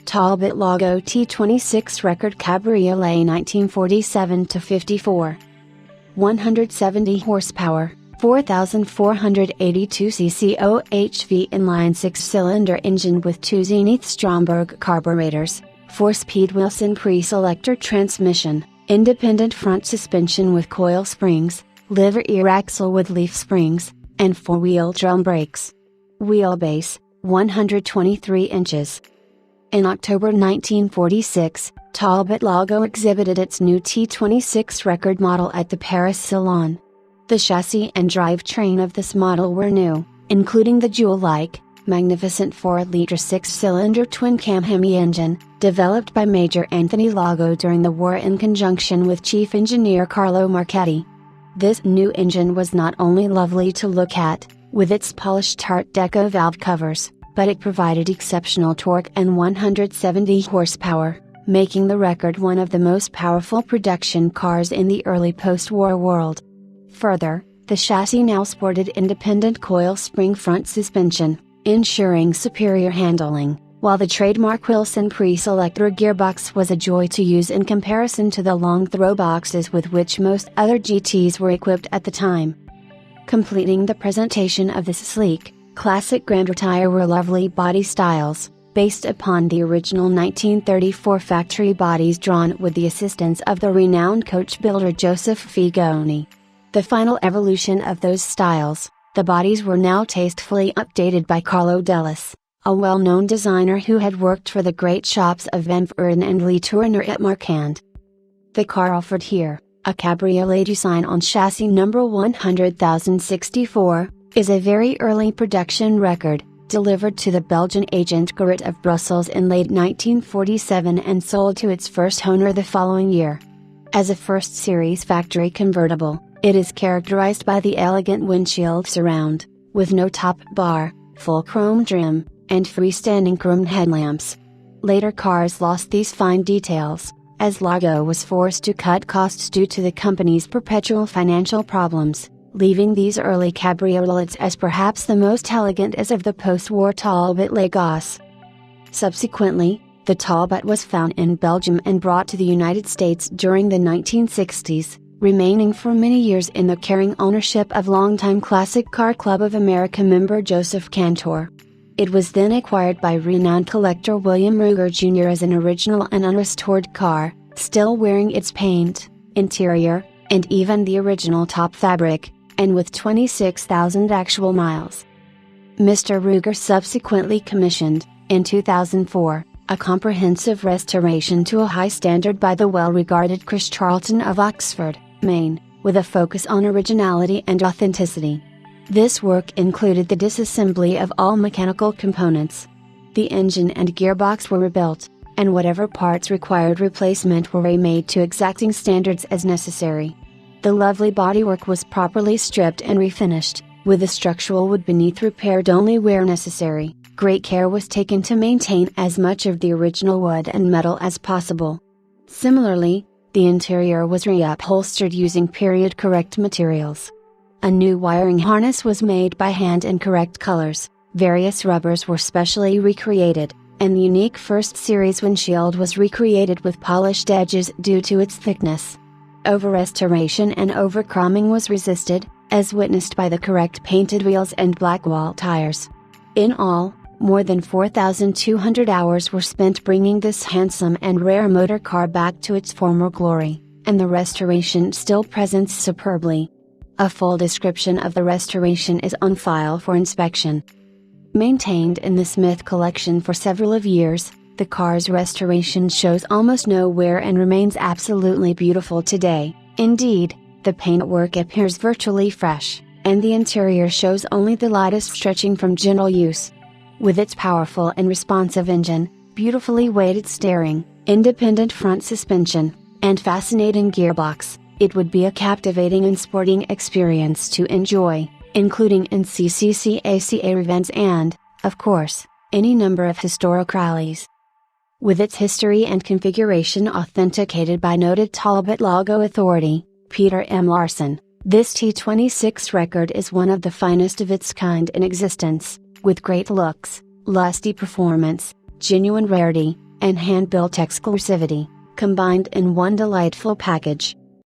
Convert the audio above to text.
Talbot Lago T26 record Cabriolet 1947-54. 170 horsepower, 4,482 cc OHV inline 6-cylinder engine with 2 Zenith Stromberg carburetors, 4-speed Wilson pre-selector transmission, independent front suspension with coil springs, liver ear axle with leaf springs, and 4-wheel drum brakes. Wheelbase, 123 inches. In October 1946, Talbot Lago exhibited its new T26 record model at the Paris Salon. The chassis and drivetrain of this model were new, including the jewel-like, magnificent 4-liter 6-cylinder twin-cam Hemi engine, developed by Major Anthony Lago during the war in conjunction with Chief Engineer Carlo Marchetti. This new engine was not only lovely to look at, with its polished Art Deco valve covers, but it provided exceptional torque and 170 horsepower, making the record one of the most powerful production cars in the early post-war world. Further, the chassis now sported independent coil spring front suspension, ensuring superior handling, while the trademark Wilson pre-selector gearbox was a joy to use in comparison to the long throw boxes with which most other GTs were equipped at the time. Completing the presentation of this sleek, classic grandeur tire were lovely body styles, based upon the original 1934 factory bodies drawn with the assistance of the renowned coach builder Joseph Figoni. The final evolution of those styles, the bodies were now tastefully updated by Carlo Dellis, a well-known designer who had worked for the great shops of Van Verden and Lee Turner at Marquand. The car offered here, a Cabriolet design on chassis number 100,064, is a very early production record, delivered to the Belgian agent Gerrit of Brussels in late 1947 and sold to its first owner the following year. As a first series factory convertible, it is characterized by the elegant windshield surround, with no top bar, full chrome trim, and freestanding chrome headlamps. Later cars lost these fine details, as Lago was forced to cut costs due to the company's perpetual financial problems, leaving these early cabriolets as perhaps the most elegant as of the post-war Talbot Lagos. Subsequently, the Talbot was found in Belgium and brought to the United States during the 1960s, remaining for many years in the caring ownership of longtime Classic Car Club of America member Joseph Cantor. It was then acquired by renowned collector William Ruger Jr. as an original and unrestored car, still wearing its paint, interior, and even the original top fabric, and with 26,000 actual miles. Mr. Ruger subsequently commissioned, in 2004, a comprehensive restoration to a high standard by the well-regarded Chris Charlton of Oxford, Maine, with a focus on originality and authenticity. This work included the disassembly of all mechanical components. The engine and gearbox were rebuilt, and whatever parts required replacement were remade to exacting standards as necessary. The lovely bodywork was properly stripped and refinished, with the structural wood beneath repaired only where necessary. Great care was taken to maintain as much of the original wood and metal as possible. Similarly, the interior was reupholstered using period-correct materials. A new wiring harness was made by hand in correct colors, various rubbers were specially recreated, and the unique first series windshield was recreated with polished edges due to its thickness. Over-restoration and over-chroming was resisted, as witnessed by the correct painted wheels and black wall tires. In all, more than 4,200 hours were spent bringing this handsome and rare motor car back to its former glory, and the restoration still presents superbly. A full description of the restoration is on file for inspection. Maintained in the Smith collection for several years, the car's restoration shows almost no wear and remains absolutely beautiful today. Indeed, the paintwork appears virtually fresh, and the interior shows only the lightest stretching from general use. With its powerful and responsive engine, beautifully weighted steering, independent front suspension, and fascinating gearbox, it would be a captivating and sporting experience to enjoy, including in CCCACA events and, of course, any number of historic rallies. With its history and configuration authenticated by noted Talbot Lago authority, Peter M. Larson, this T26 record is one of the finest of its kind in existence, with great looks, lusty performance, genuine rarity, and hand-built exclusivity, combined in one delightful package.